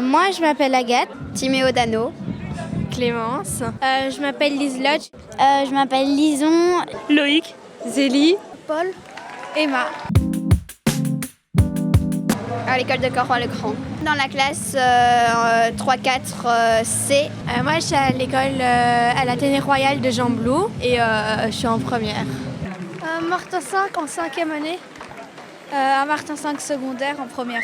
Moi, je m'appelle Agathe. Timéo Dano. Clémence. Je m'appelle Lise Lodge. Je m'appelle Lison. Loïc. Zélie. Paul. Emma. À l'école de Coroy-le-Grand. Dans la classe 3-4 C. Moi, je suis à l'école à l'Athénée Royal de Jean Blou et je suis en première. Martin 5 en 5e année. À Martin 5 secondaire en première.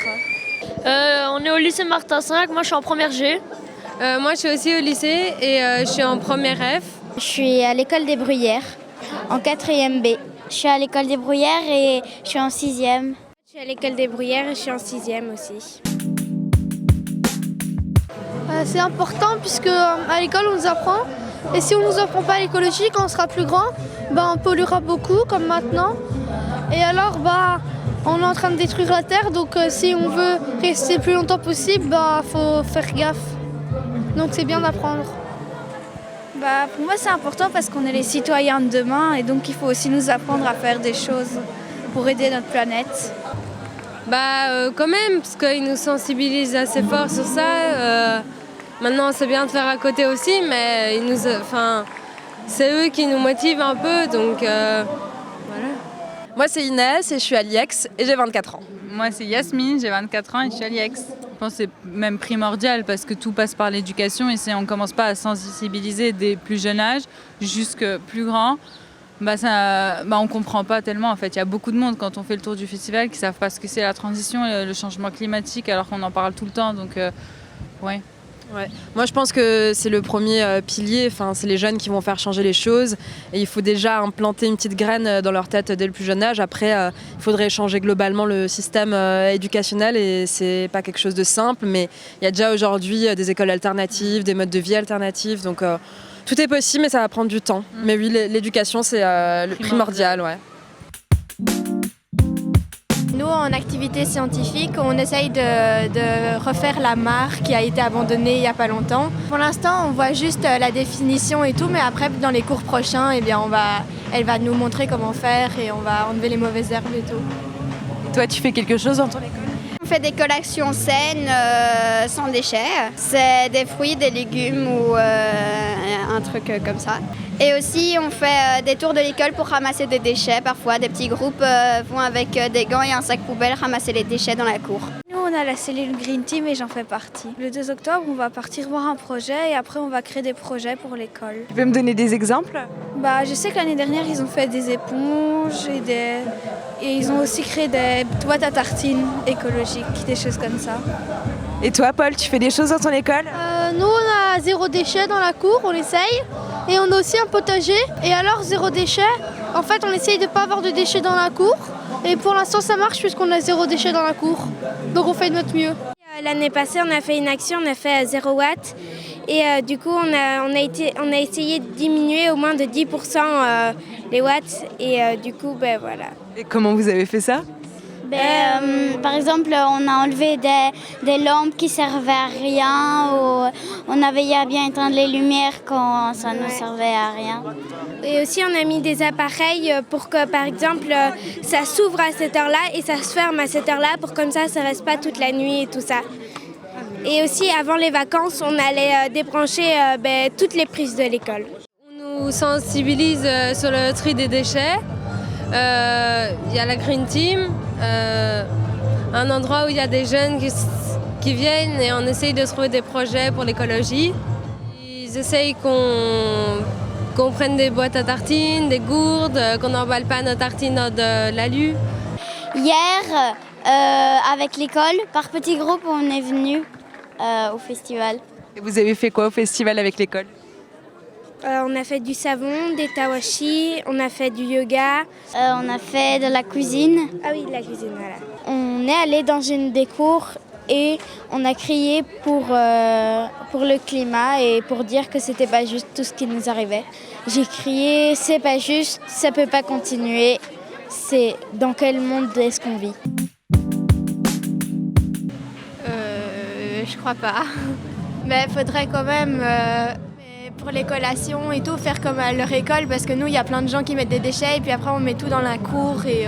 On est au lycée Martin 5, moi je suis en première G. Moi je suis aussi au lycée et je suis en première F. Je suis à l'école des Bruyères en 4e B. Je suis à l'école des Bruyères et je suis en 6e. Je suis à l'école des Bruyères et je suis en 6e aussi. C'est important puisque à l'école on nous apprend. Et si on ne nous apprend pas l'écologie, quand on sera plus grand, on polluera beaucoup comme maintenant. Et alors on est en train de détruire la terre, donc si on veut rester le plus longtemps possible, faut faire gaffe. Donc c'est bien d'apprendre. Pour moi c'est important parce qu'on est les citoyens de demain et donc il faut aussi nous apprendre à faire des choses pour aider notre planète. Quand même, parce qu'ils nous sensibilisent assez fort sur ça. Maintenant c'est bien de faire à côté aussi, mais c'est eux qui nous motivent un peu, donc voilà. Moi c'est Inès et je suis à l'IEX et j'ai 24 ans. Moi c'est Yasmine, j'ai 24 ans et je suis à l'IEX. Je pense que c'est même primordial parce que tout passe par l'éducation et si on ne commence pas à sensibiliser dès plus jeune âge jusque plus grand, on ne comprend pas tellement en fait. Il y a beaucoup de monde quand on fait le tour du festival qui ne savent pas ce que c'est la transition et le changement climatique alors qu'on en parle tout le temps. Donc ouais. Ouais. Moi je pense que c'est le premier pilier, c'est les jeunes qui vont faire changer les choses et il faut déjà implanter une petite graine dans leur tête dès le plus jeune âge. Après il faudrait changer globalement le système éducationnel et c'est pas quelque chose de simple, mais il y a déjà aujourd'hui des écoles alternatives, des modes de vie alternatifs, donc tout est possible mais ça va prendre du temps. Mais oui, l'éducation c'est le primordial. Ouais. Nous, en activité scientifique, on essaye de refaire la mare qui a été abandonnée il n'y a pas longtemps. Pour l'instant, on voit juste la définition et tout, mais après, dans les cours prochains, elle va nous montrer comment faire et on va enlever les mauvaises herbes et tout. Et toi, tu fais quelque chose dans ton école ? On fait des collections saines, sans déchets. C'est des fruits, des légumes ou un truc comme ça. Et aussi, on fait des tours de l'école pour ramasser des déchets. Parfois, des petits groupes vont avec des gants et un sac poubelle ramasser les déchets dans la cour. Nous on a la cellule Green Team et j'en fais partie. Le 2 octobre on va partir voir un projet et après on va créer des projets pour l'école. Tu peux me donner des exemples ? Je sais que l'année dernière ils ont fait des éponges et ils ont aussi créé des boîtes à tartines écologiques, des choses comme ça. Et toi Paul, tu fais des choses dans ton école ? Nous on a 0 déchet dans la cour, on essaye. Et on a aussi un potager. Et alors 0 déchet, en fait on essaye de ne pas avoir de déchets dans la cour. Et pour l'instant ça marche puisqu'on a 0 déchet dans la cour. Donc on fait de notre mieux. L'année passée on a fait une action, on a fait 0 watts. Et du coup on a essayé de diminuer au moins de 10% les watts. Et du coup voilà. Et comment vous avez fait ça ? Par exemple, on a enlevé des lampes qui servaient à rien ou on a veillé à bien éteindre les lumières quand ça ne servait à rien. Et aussi on a mis des appareils pour que par exemple ça s'ouvre à cette heure-là et ça se ferme à cette heure-là pour comme ça reste pas toute la nuit et tout ça. Et aussi avant les vacances on allait débrancher toutes les prises de l'école. On nous sensibilise sur le tri des déchets. Il y a la Green Team, un endroit où il y a des jeunes qui viennent et on essaye de trouver des projets pour l'écologie. Ils essayent qu'on prenne des boîtes à tartines, des gourdes, qu'on n'emballe pas nos tartines dans de l'alu. Hier, avec l'école, par petits groupes, on est venu au festival. Et vous avez fait quoi au festival avec l'école ? On a fait du savon, des tawashi, on a fait du yoga. On a fait de la cuisine. Ah oui, de la cuisine, voilà. On est allé dans une des cours et on a crié pour le climat et pour dire que c'était pas juste tout ce qui nous arrivait. J'ai crié, c'est pas juste, ça peut pas continuer. C'est dans quel monde est-ce qu'on vit ? Je crois pas. Mais il faudrait quand même... pour les collations et tout, faire comme à leur école parce que nous, il y a plein de gens qui mettent des déchets et puis après on met tout dans la cour et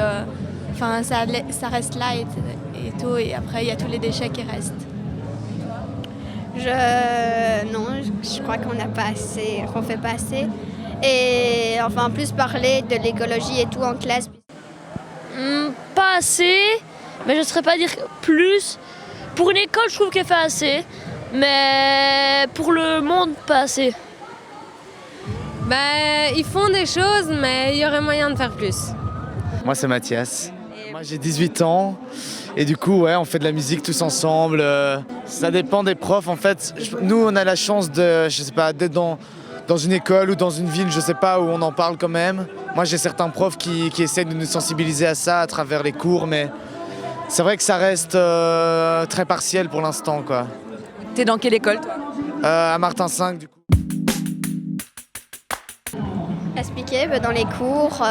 ça reste là et tout et après il y a tous les déchets qui restent. Non, je crois qu'on n'a pas assez, qu'on fait pas assez. Et enfin, en plus parler de l'écologie et tout en classe. Pas assez, mais je ne saurais pas dire plus. Pour une école, je trouve qu'elle fait assez, mais pour le monde, pas assez. Ils font des choses, mais il y aurait moyen de faire plus. Moi, c'est Mathias. Moi, j'ai 18 ans. Et du coup, ouais, on fait de la musique tous ensemble. Ça dépend des profs. En fait, nous, on a la chance de, je sais pas, d'être dans une école ou dans une ville, je sais pas, où on en parle quand même. Moi, j'ai certains profs qui essaient de nous sensibiliser à ça à travers les cours, mais c'est vrai que ça reste très partiel pour l'instant, quoi. T'es dans quelle école, toi? À Martin V, du coup. Expliquer dans les cours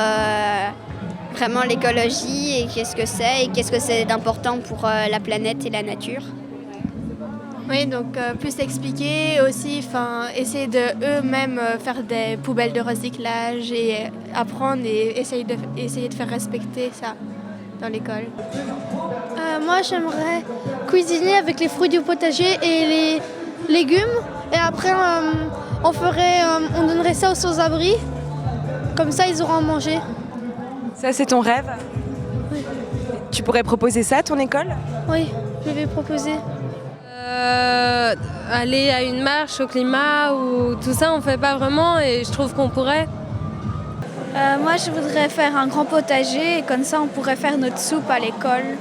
vraiment l'écologie et qu'est-ce que c'est d'important pour la planète et la nature. Oui, donc plus expliquer aussi, essayer de eux-mêmes faire des poubelles de recyclage et apprendre et essayer de faire respecter ça dans l'école. Moi, j'aimerais cuisiner avec les fruits du potager et les légumes. Et après, on donnerait ça aux sans-abri. Comme ça, ils auront à manger. Ça, c'est ton rêve? Oui. Tu pourrais proposer ça à ton école? Oui, je vais proposer. Aller à une marche au climat ou tout ça, on fait pas vraiment et je trouve qu'on pourrait. Moi, je voudrais faire un grand potager et comme ça, on pourrait faire notre soupe à l'école.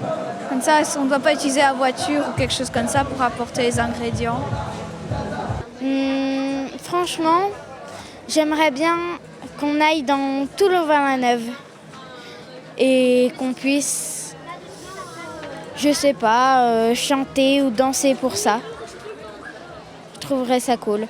Comme ça, on ne doit pas utiliser la voiture ou quelque chose comme ça pour apporter les ingrédients. Franchement, j'aimerais bien qu'on aille dans tout Louvain-la-Neuve et qu'on puisse, je sais pas, chanter ou danser pour ça. Je trouverais ça cool.